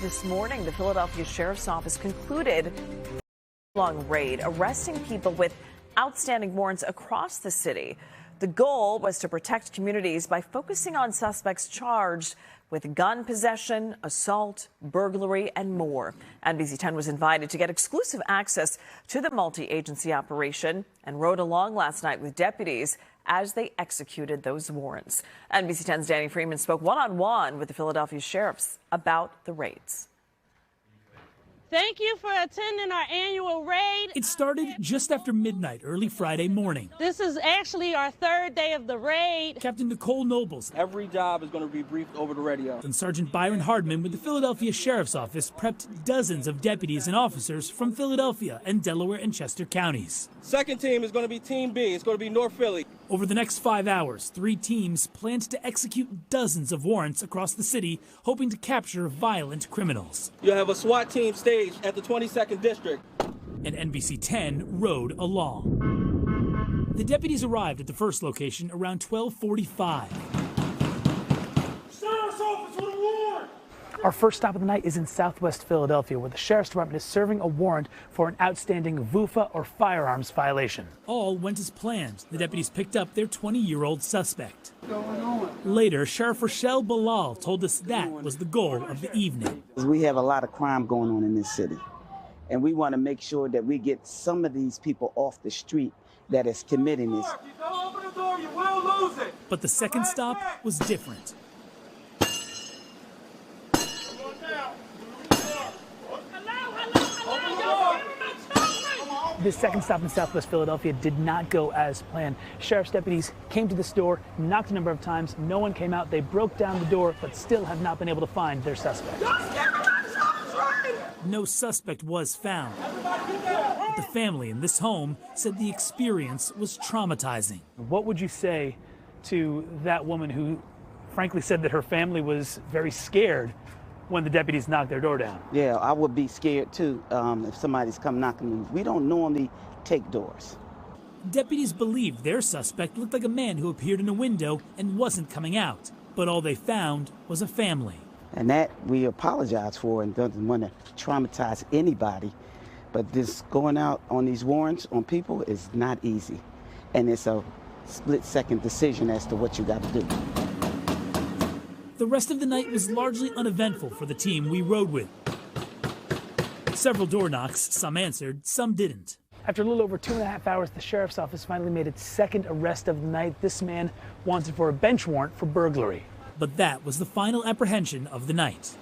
This morning, the Philadelphia Sheriff's Office concluded a long raid, arresting people with outstanding warrants across the city. The goal was to protect communities by focusing on suspects charged with gun possession, assault, burglary, and more. NBC 10 was invited to get exclusive access to the multi-agency operation and rode along last night with deputies as they executed those warrants. NBC 10's Danny Freeman spoke one-on-one with the Philadelphia sheriffs about the raids. Thank you for attending our annual raid. It started just after midnight early Friday morning. This is actually our third day of the raid. Captain Nicole Nobles. Every job is going to be briefed over the radio. And Sergeant Byron Hardman with the Philadelphia Sheriff's Office prepped dozens of deputies and officers from Philadelphia and Delaware and Chester counties. Second team is going to be Team B. It's going to be North Philly. Over the next 5 hours, 3 teams planned to execute dozens of warrants across the city, hoping to capture violent criminals. You'll have a SWAT team staged at the 22nd District. And NBC 10 rode along. The deputies arrived at the first location around 12:45. Sheriff's Office with a warrant! Our first stop of the night is in Southwest Philadelphia, where the Sheriff's Department is serving a warrant for an outstanding VUFA or firearms violation. All went as planned. The deputies picked up their 20-year-old suspect. Later, Sheriff Rochelle Bilal told us that was the goal of the evening. We have a lot of crime going on in this city, and we want to make sure that we get some of these people off the street that is committing this. If you don't open the door, you will lose it. But the second stop was different. This second stop in Southwest Philadelphia did not go as planned. Sheriff's deputies came to this door, knocked a number of times. No one came out. They broke down the door, but still have not been able to find their suspect. No suspect was found. But the family in this home said the experience was traumatizing. What would you say to that woman who frankly said that her family was very scared when the deputies knocked their door down? Yeah, I would be scared too if somebody's come knocking me. We don't normally take doors. Deputies believed their suspect looked like a man who appeared in a window and wasn't coming out. But all they found was a family. And that we apologize for and don't want to traumatize anybody. But this going out on these warrants on people is not easy. And it's a split-second decision as to what you got to do. The rest of the night was largely uneventful for the team we rode with. Several door knocks, some answered, some didn't. After a little over 2.5 hours, the Sheriff's Office finally made its second arrest of the night. This man wanted for a bench warrant for burglary. But that was the final apprehension of the night.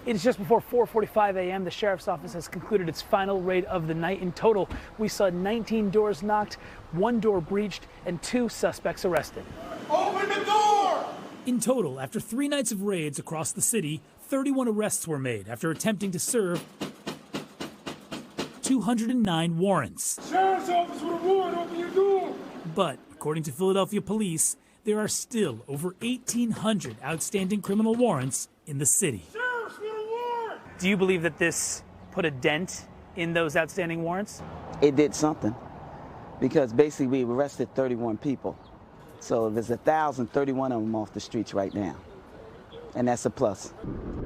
It is just before 4:45 a.m. The Sheriff's Office has concluded its final raid of the night. In total, we saw 19 doors knocked, 1 door breached, and 2 suspects arrested. Open the door! In total, after 3 nights of raids across the city, 31 arrests were made after attempting to serve 209 warrants. Sheriff's Office with a warrant, open your door! But, according to Philadelphia police, there are still over 1,800 outstanding criminal warrants in the city. Sheriff's with a warrant! Do you believe that this put a dent in those outstanding warrants? It did something, because basically we arrested 31 people. So there's 1,031 of them off the streets right now, and that's a plus.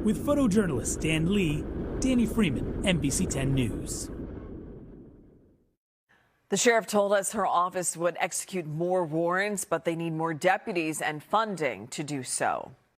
With photojournalist Dan Lee, Danny Freeman, NBC 10 News. The sheriff told us her office would execute more warrants, but they need more deputies and funding to do so.